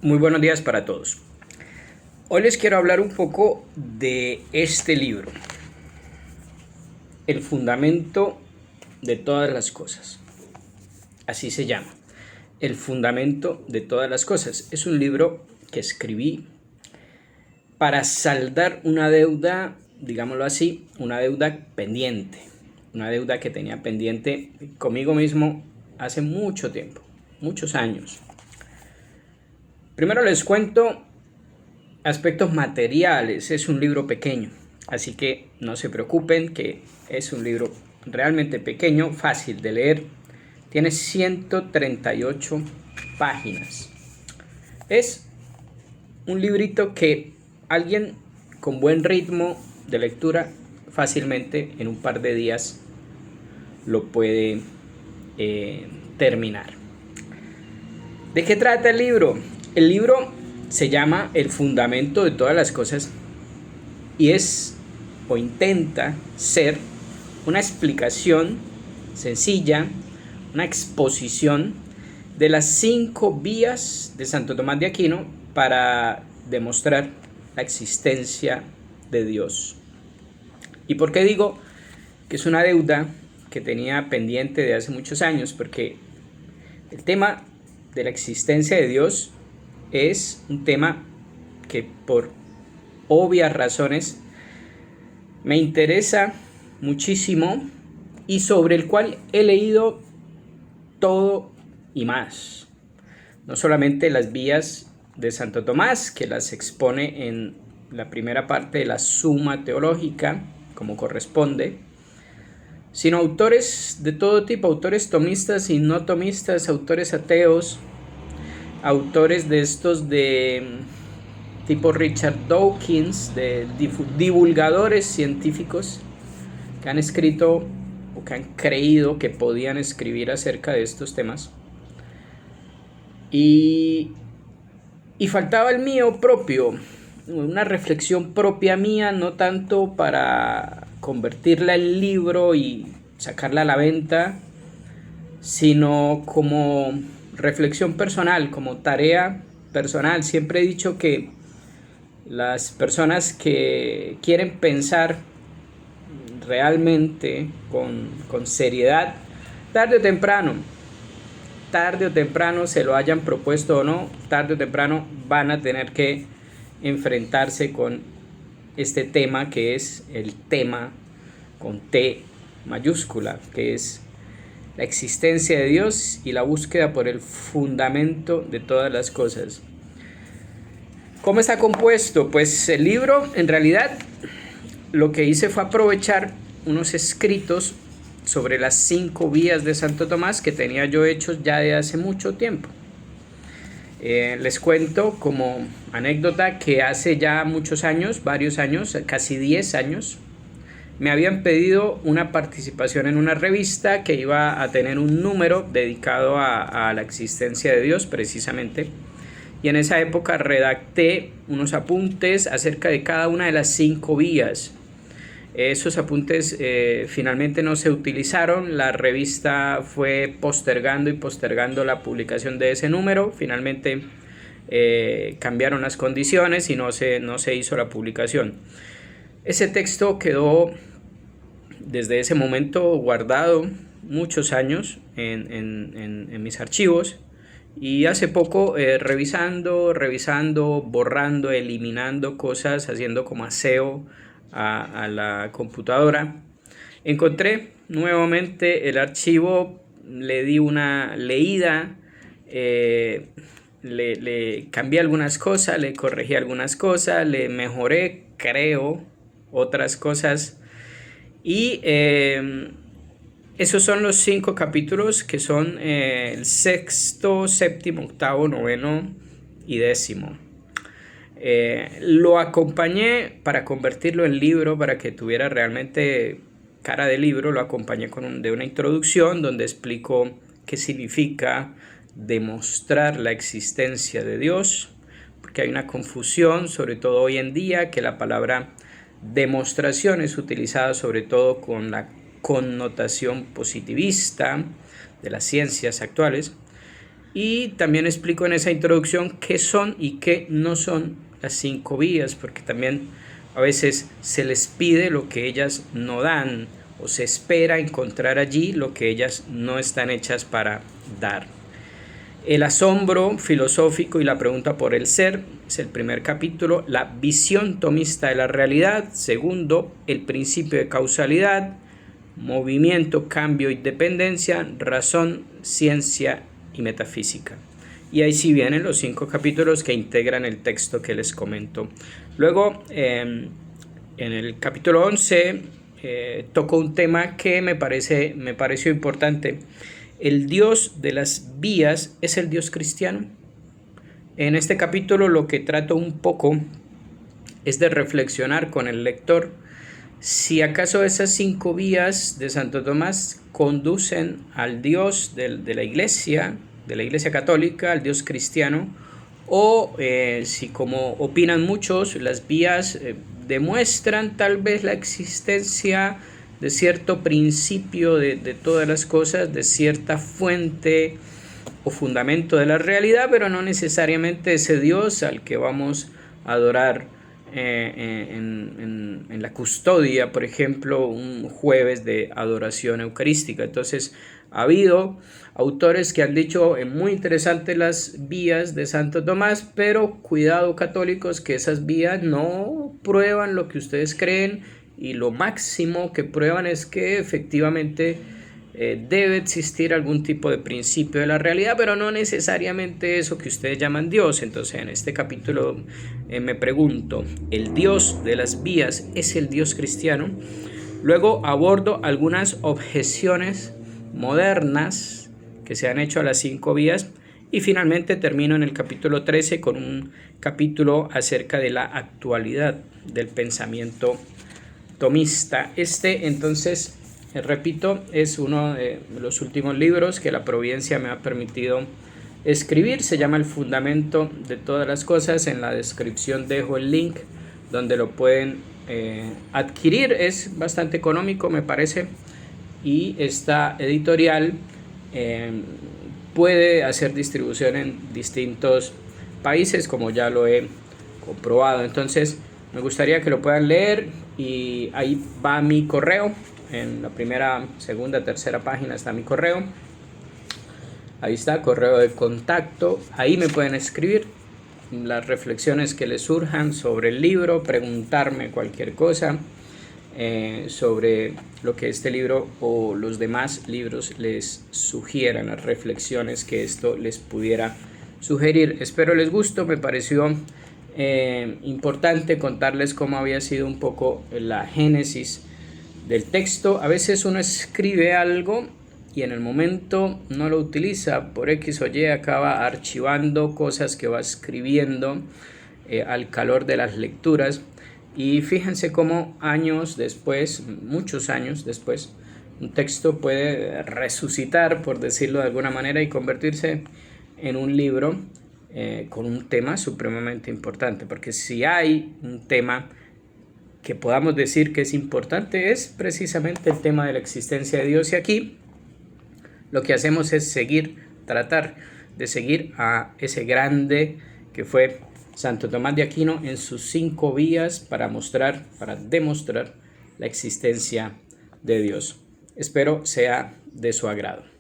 Muy buenos días para todos. Hoy les quiero hablar un poco de este libro, El fundamento de todas las cosas. Así se llama, El fundamento de todas las cosas. Es un libro que escribí para saldar una deuda, digámoslo así, una deuda pendiente, una deuda que tenía pendiente conmigo mismo hace mucho tiempo, muchos años. Primero les cuento aspectos materiales. Es un libro pequeño, así que no se preocupen, que es un libro realmente pequeño, fácil de leer. Tiene 138 páginas. Es un librito que alguien con buen ritmo de lectura fácilmente en un par de días lo puede terminar. ¿De qué trata el libro? El libro se llama El fundamento de todas las cosas y es o intenta ser una explicación sencilla, una exposición de las 5 vías de Santo Tomás de Aquino para demostrar la existencia de Dios. ¿Y por qué digo que es una deuda que tenía pendiente de hace muchos años? Porque el tema de la existencia de Dios es un tema que por obvias razones me interesa muchísimo y sobre el cual he leído todo y más. No solamente las vías de Santo Tomás, que las expone en la primera parte de la Suma Teológica, como corresponde, sino autores de todo tipo, autores tomistas y no tomistas, autores ateos, autores de estos de tipo Richard Dawkins, de divulgadores científicos que han escrito o que han creído que podían escribir acerca de estos temas. Y faltaba el mío propio, una reflexión propia mía, no tanto para convertirla en libro y sacarla a la venta, sino como reflexión personal, como tarea personal. Siempre he dicho que las personas que quieren pensar realmente con seriedad, tarde o temprano, se lo hayan propuesto o no, tarde o temprano van a tener que enfrentarse con este tema, que es el tema con T mayúscula, que es la existencia de Dios y la búsqueda por el fundamento de todas las cosas. ¿Cómo está compuesto? Pues el libro, en realidad, lo que hice fue aprovechar unos escritos sobre las 5 vías de Santo Tomás que tenía yo hechos ya de hace mucho tiempo. Les cuento como anécdota que hace ya muchos años, varios años, casi 10 años, me habían pedido una participación en una revista que iba a tener un número dedicado a la existencia de Dios precisamente, y en esa época redacté unos apuntes acerca de cada una de las 5 vías. Esos apuntes finalmente no se utilizaron, la revista fue postergando la publicación de ese número. Finalmente cambiaron las condiciones y no se hizo la publicación. Ese texto quedó desde ese momento guardado muchos años en mis archivos, y hace poco revisando, borrando, eliminando cosas, haciendo como aseo a la computadora, encontré nuevamente el archivo, le di una leída, le cambié algunas cosas, le corregí algunas cosas, le mejoré, creo, otras cosas, y esos son los 5 capítulos que son el 6º, 7º, 8º, 9º y 10º. Lo acompañé para convertirlo en libro, para que tuviera realmente cara de libro. Lo acompañé de una introducción donde explico qué significa demostrar la existencia de Dios, porque hay una confusión, sobre todo hoy en día, que la palabra demostración es utilizada sobre todo con la connotación positivista de las ciencias actuales, Y también explico en esa introducción qué son y qué no son las 5 vías, porque también a veces se les pide lo que ellas no dan, o se espera encontrar allí lo que ellas no están hechas para dar. El asombro filosófico y la pregunta por el ser es el primer capítulo. La visión tomista de la realidad. Segundo, el principio de causalidad, movimiento, cambio y dependencia, razón, ciencia y metafísica. Y ahí sí vienen los 5 capítulos que integran el texto que les comento. Luego, en el capítulo 11, toco un tema que me pareció importante. ¿El Dios de las vías es el Dios cristiano? En este capítulo lo que trato un poco es de reflexionar con el lector si acaso esas 5 vías de Santo Tomás conducen al Dios de la Iglesia católica, al Dios cristiano, o si, como opinan muchos, las vías demuestran tal vez la existencia de cierto principio de todas las cosas, de cierta fuente o fundamento de la realidad, pero no necesariamente ese Dios al que vamos a adorar en la custodia, por ejemplo, un jueves de adoración eucarística. Entonces, ha habido autores que han dicho muy interesantes las vías de Santo Tomás, pero cuidado, católicos, que esas vías no prueban lo que ustedes creen, y lo máximo que prueban es que efectivamente debe existir algún tipo de principio de la realidad, pero no necesariamente eso que ustedes llaman Dios. Entonces, en este capítulo me pregunto, ¿el Dios de las vías es el Dios cristiano? Luego abordo algunas objeciones modernas que se han hecho a las 5 vías, y finalmente termino en el capítulo 13 con un capítulo acerca de la actualidad del pensamiento tomista. Entonces, repito, es uno de los últimos libros que la providencia me ha permitido escribir. Se llama El fundamento de todas las cosas. En la descripción dejo el link donde lo pueden adquirir. Es bastante económico, me parece, y esta editorial puede hacer distribución en distintos países, como ya lo he comprobado. Entonces, me gustaría que lo puedan leer, y ahí va mi correo. En la primera, segunda, tercera página está mi correo. Ahí está, correo de contacto. Ahí me pueden escribir las reflexiones que les surjan sobre el libro, preguntarme cualquier cosa sobre lo que este libro o los demás libros les sugieran, las reflexiones que esto les pudiera sugerir. Espero les guste. Me pareció importante contarles cómo había sido un poco la génesis del texto. A veces uno escribe algo y en el momento no lo utiliza por X o Y, acaba archivando cosas que va escribiendo al calor de las lecturas, y fíjense cómo años después, muchos años después, un texto puede resucitar, por decirlo de alguna manera, y convertirse en un libro con un tema supremamente importante. Porque si hay un tema que podamos decir que es importante, es precisamente el tema de la existencia de Dios. Y aquí lo que hacemos es tratar de seguir a ese grande que fue Santo Tomás de Aquino en sus 5 vías para demostrar la existencia de Dios. Espero sea de su agrado.